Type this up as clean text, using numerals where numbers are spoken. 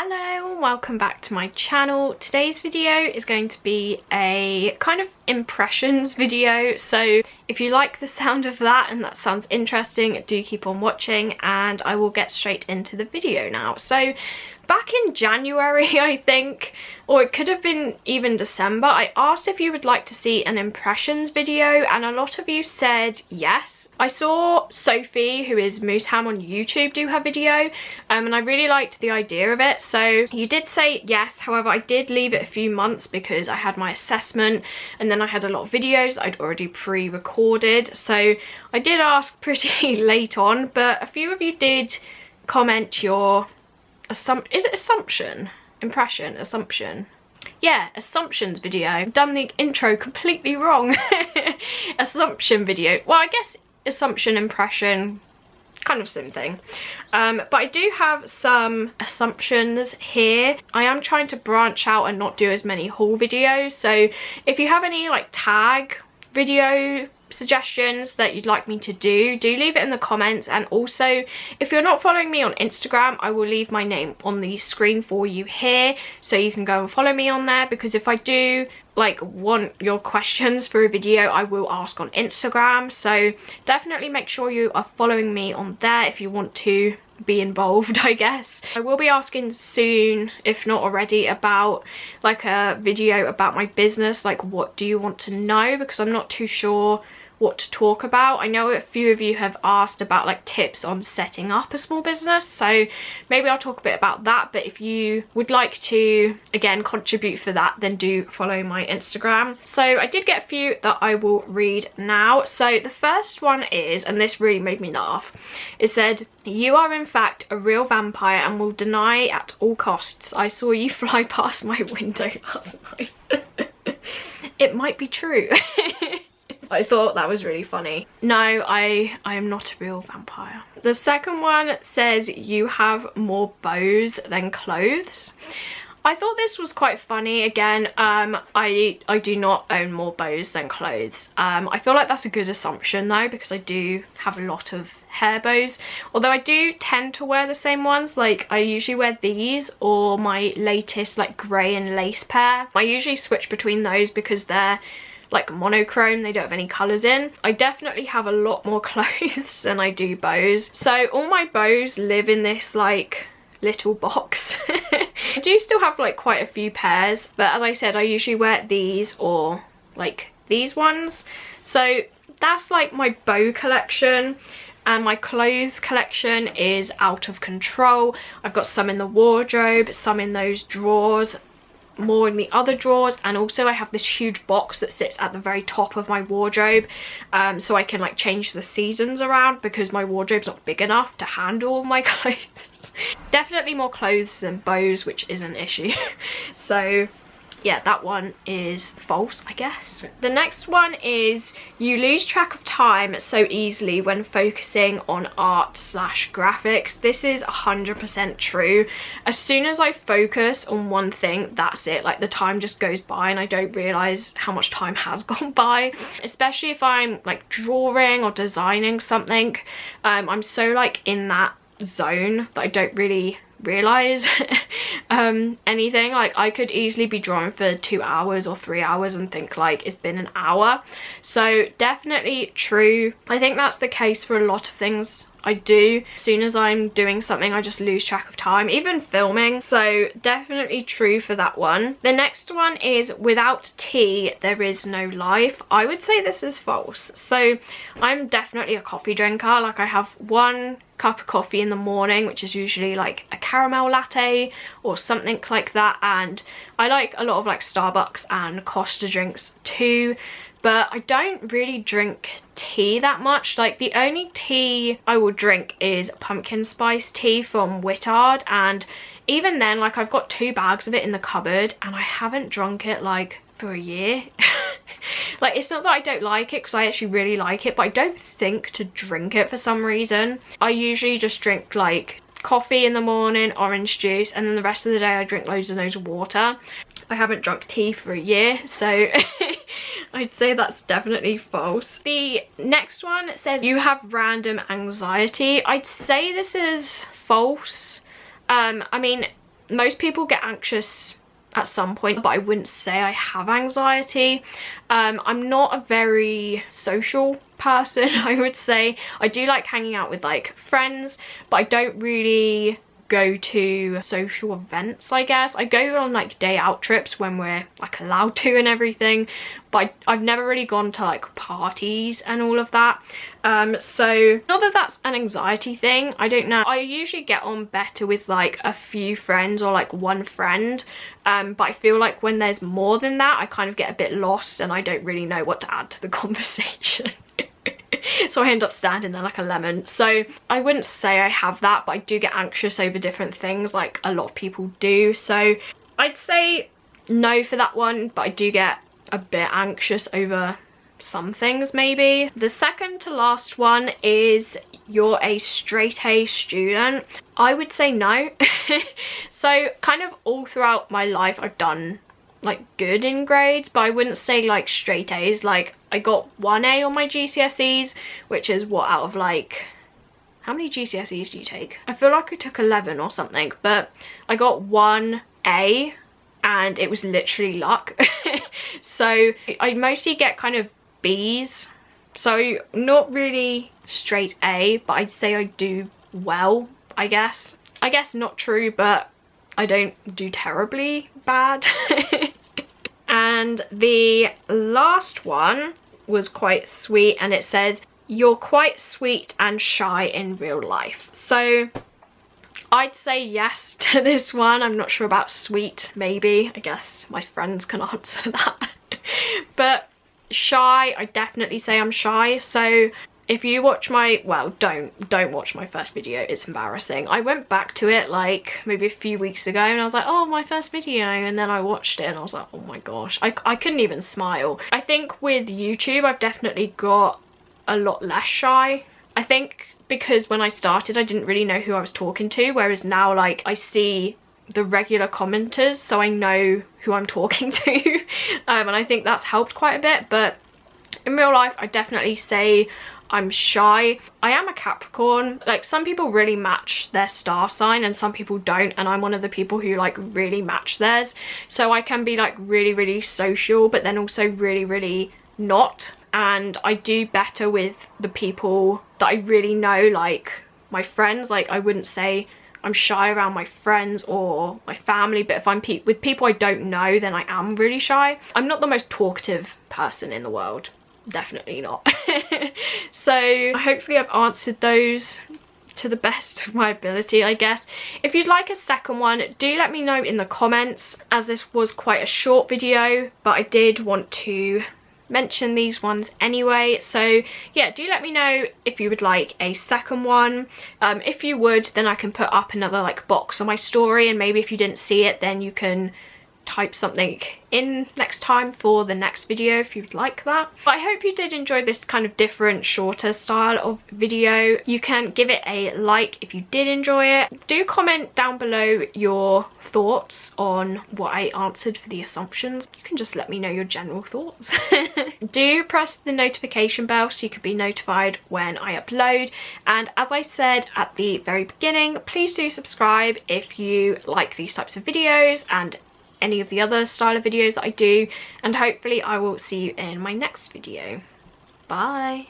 Hello and welcome back to my channel. Today's video is going to be a kind of impressions video, so if you like the sound of that and that sounds interesting, do keep on watching and I will get straight into the video now. So back in January, I think, or it could have been even December, I asked if you would like to see an impressions video and a lot of you said yes. I saw Sophie, who is Mooseham on YouTube, do her video and I really liked the idea of it. So you did say yes, however I did leave it a few months because I had my assessment and then I had a lot of videos I'd already pre-recorded. So I did ask pretty late on, but a few of you did comment your assumptions video. I've done the intro completely wrong. Assumption video. Well, I guess assumption, impression, kind of same thing. But I do have some assumptions here. I am trying to branch out and not do as many haul videos, so if you have any like tag video suggestions that you'd like me to do leave it in the comments. And also, if you're not following me on Instagram, I will leave my name on the screen for you here so you can go and follow me on there, because if I do like want your questions for a video, I will ask on Instagram. So definitely make sure you are following me on there if you want to be involved, I guess. I will be asking soon, if not already, about like a video about my business, like what do you want to know, because I'm not too sure what to talk about. I know a few of you have asked about like tips on setting up a small business, so maybe I'll talk a bit about that. But if you would like to again contribute for that, then do follow my Instagram. So I did get a few that I will read now. So the first one is, and this really made me laugh, it said, "You are in fact a real vampire and will deny at all costs. I saw you fly past my window last night." It might be true. I thought that was really funny. No, I am not a real vampire. The second one says, "You have more bows than clothes." I thought this was quite funny. Again, I do not own more bows than clothes. I feel like that's a good assumption though, because I do have a lot of hair bows, although I do tend to wear the same ones. Like I usually wear these or my latest like grey and lace pair. I usually switch between those because they're like monochrome, they don't have any colours in. I definitely have a lot more clothes than I do bows. So all my bows live in this like little box. I do still have like quite a few pairs, but as I said, I usually wear these or like these ones. So that's like my bow collection. And my clothes collection is out of control. I've got some in the wardrobe, some in those drawers, more in the other drawers, and also I have this huge box that sits at the very top of my wardrobe, so I can like change the seasons around because my wardrobe's not big enough to handle all my clothes. Definitely more clothes than bows, which is an issue. So yeah, that one is false, I guess. The next one is, "You lose track of time so easily when focusing on art/graphics." This is 100% true. As soon as I focus on one thing, that's it. Like the time just goes by and I don't realise how much time has gone by. Especially if I'm like drawing or designing something. I'm so like in that zone that I don't really realise anything. Like I could easily be drawing for 2 hours or 3 hours and think like it's been an hour. So definitely true. I think that's the case for a lot of things I do. As soon as I'm doing something, I just lose track of time, even filming. So definitely true for that one. The next one is, "Without tea there is no life." I would say this is false. So I'm definitely a coffee drinker. Like I have one cup of coffee in the morning, which is usually like a caramel latte or something like that, and I like a lot of like Starbucks and Costa drinks too. But I don't really drink tea that much. Like the only tea I will drink is pumpkin spice tea from Whittard, and even then like I've got 2 bags of it in the cupboard and I haven't drunk it like for a year. Like it's not that I don't like it, because I actually really like it, but I don't think to drink it for some reason. I usually just drink like coffee in the morning, orange juice, and then the rest of the day I drink loads and loads of water. I haven't drunk tea for a year, so I'd say that's definitely false. The next one says, "You have random anxiety." I'd say this is false. I mean, most people get anxious at some point, but I wouldn't say I have anxiety. I'm not a very social person, I would say. I do like hanging out with like friends, but I don't really go to social events, I guess. I go on like day out trips when we're like allowed to and everything, but I've never really gone to like parties and all of that. So not that that's an anxiety thing, I don't know. I usually get on better with like a few friends or like one friend, but I feel like when there's more than that, I kind of get a bit lost and I don't really know what to add to the conversation. So I end up standing there like a lemon. So I wouldn't say I have that, but I do get anxious over different things like a lot of people do. So I'd say no for that one, but I do get a bit anxious over some things maybe. The second to last one is, you're a straight A student. I would say no. So kind of all throughout my life I've done like good in grades, but I wouldn't say like straight A's. Like I got 1A on my GCSEs, which is what, out of like, how many GCSEs do you take? I feel like I took 11 or something, but I got 1A and it was literally luck. So I mostly get kind of B's, so not really straight A, but I'd say I do well, I guess. I guess not true, but I don't do terribly bad. And the last one was quite sweet, and it says, you're quite sweet and shy in real life. So I'd say yes to this one. I'm not sure about sweet, maybe. I guess my friends can answer that. But shy, I definitely say I'm shy. So if you watch my, well, don't watch my first video, it's embarrassing. I went back to it like maybe a few weeks ago and I was like, oh, my first video, and then I watched it and I was like, oh my gosh, I couldn't even smile. I think with YouTube I've definitely got a lot less shy. I think because when I started I didn't really know who I was talking to, whereas now like I see the regular commenters, so I know who I'm talking to. And I think that's helped quite a bit. But in real life I definitely say I'm shy. I am a Capricorn. Like some people really match their star sign and some people don't, and I'm one of the people who like really match theirs. So I can be like really social, but then also really not. And I do better with the people that I really know, like my friends. Like I wouldn't say I'm shy around my friends or my family, but if I'm with people I don't know, then I am really shy. I'm not the most talkative person in the world. Definitely not. So hopefully I've answered those to the best of my ability, I guess. If you'd like a second one, do let me know in the comments, as this was quite a short video, but I did want to mention these ones anyway. So yeah, do let me know if you would like a second one. If you would, then I can put up another like box on my story, and maybe if you didn't see it, then you can type something in next time for the next video if you'd like that. But I hope you did enjoy this kind of different, shorter style of video. You can give it a like if you did enjoy it. Do comment down below your thoughts on what I answered for the assumptions. You can just let me know your general thoughts. Do press the notification bell so you can be notified when I upload. And as I said at the very beginning, please do subscribe if you like these types of videos and any of the other style of videos that I do, and hopefully I will see you in my next video. Bye.